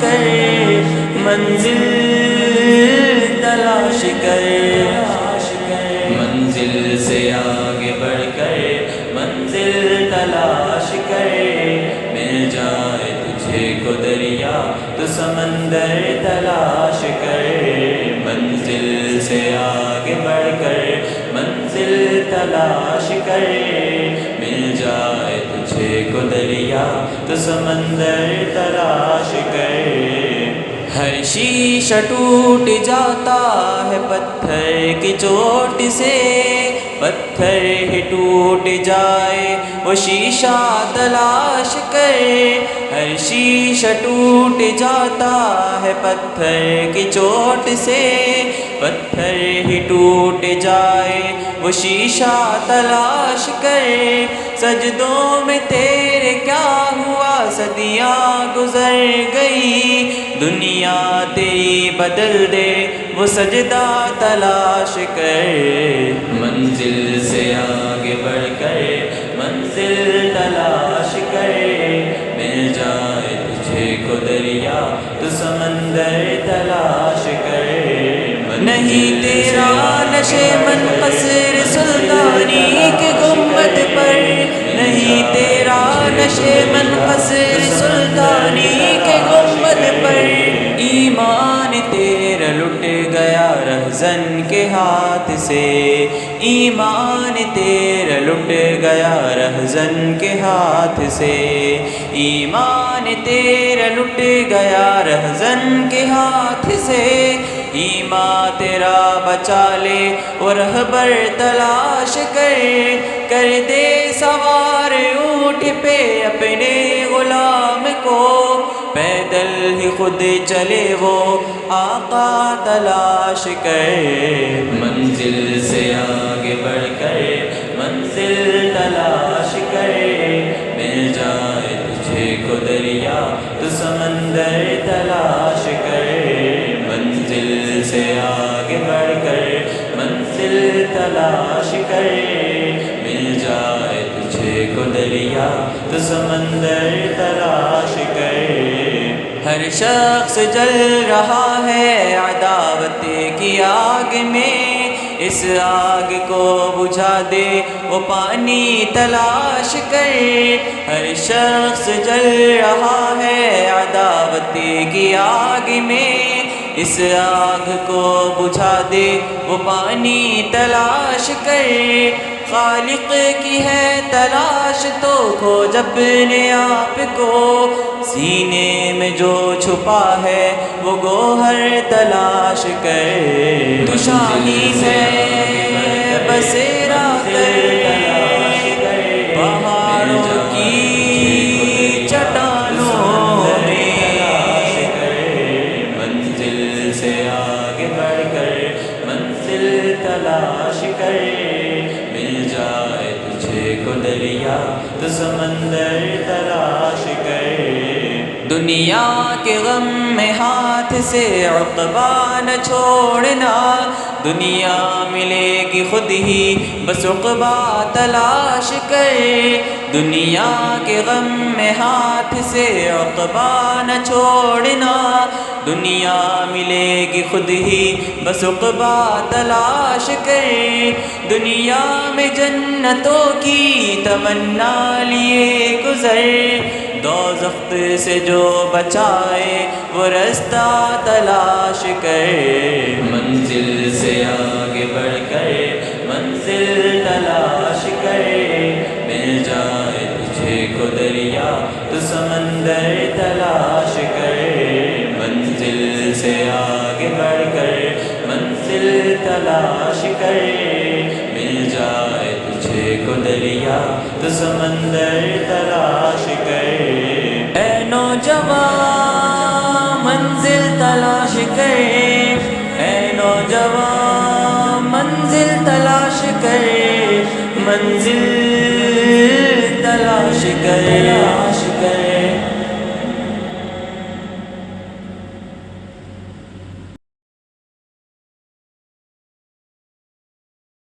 کر منزل تلاش کر، منزل سے آگے بڑھ کر منزل تلاش کر، مل جائے تجھے کو دریا تو سمندر تلاش کر، منزل سے آگے بڑھ کر منزل تلاش کر، مل جائے تجھے کو دریا تو سمندر تلاش کر، ہر شیشہ ٹوٹ جاتا ہے پتھر کی چوٹ سے، پتھر ہی ٹوٹ جائے وہ شیشہ تلاش کر، ہر شیشہ ٹوٹ جاتا ہے پتھر کی چوٹ سے، پتھر ہی ٹوٹ جائے وہ شیشہ تلاش کر، سجدوں میں تیرے کیا ہوا صدیاں گزر گئی، دنیا تیری بدل دے وہ سجدہ تلاش کر، منزل سے آگے بڑھ کر منزل تلاش کر، مل جائے تجھے کو دریا تو سمندر تلاش کر، نہیں تیرا نشے من قصر سلطانی کے گنبد پر، نہیں تیرا نشے من قصر سلطانی کے گنبد پر، ایمان تیرا لٹ گیا رہزن کے ہاتھ سے، ایمان تیرا لٹ گیا رہزن کے ہاتھ سے، ایمان تیرا لٹ گیا رہزن کے ہاتھ سے، ایمان تیرا بچا لے وہ رہبر تلاش کر دے سوار اونٹ پہ اپنے غلام کو، پیدل ہی خود چلے وہ آقا تلاش کر، منزل سے آگے بڑھ کر منزل تلاش کر، مل جائے تجھے کو دریا تو سمندر تلاش کر، منزل سے آگے بڑھ کر منزل تلاش کر، مل جائے تجھے کو دریا تو سمندر تلاش کر، ہر شخص جل رہا ہے عداوت کی آگ میں، اس آگ کو بجھا دے وہ پانی تلاش کر، ہر شخص جل رہا ہے عداوت کی آگ میں، اس آگ کو بجھا دے وہ پانی تلاش کر، خالق کی ہے تلاش تو کھوج اپنے آپ کو، سینے میں جو چھپا ہے وہ گوہر تلاش کر، تو شاہین ہے بسیرا کر پہاڑوں کی چٹانوں میں، منزل سے آگے بڑھ کر منزل تلاش کر، مل جائے تجھے کو دریا تو سمندر تلاش کر، دنیا کے غم میں ہاتھ سے عقبہ نہ چھوڑنا، دنیا ملے گی خود ہی بس عقبہ تلاش کر، دنیا کے غم میں ہاتھ سے عقبہ نہ چھوڑنا، دنیا ملے گی خود ہی بس عقبہ تلاش کر، دنیا میں جنتوں کی تمنا لیے گزر، دوزخ سے جو بچائے وہ رستہ تلاش کر، منزل سے آگے بڑھ کر منزل تلاش کر، مل جائے تجھے کو دریا تو سمندر تلاش کر، منزل سے آگے بڑھ کر منزل تلاش کر، مل جائے تجھے کو دریا تو سمندر تلاش کر، اے نوجوان منزل تلاش کر، اے نوجوان منزل تلاش کر، منزل تلاش کر،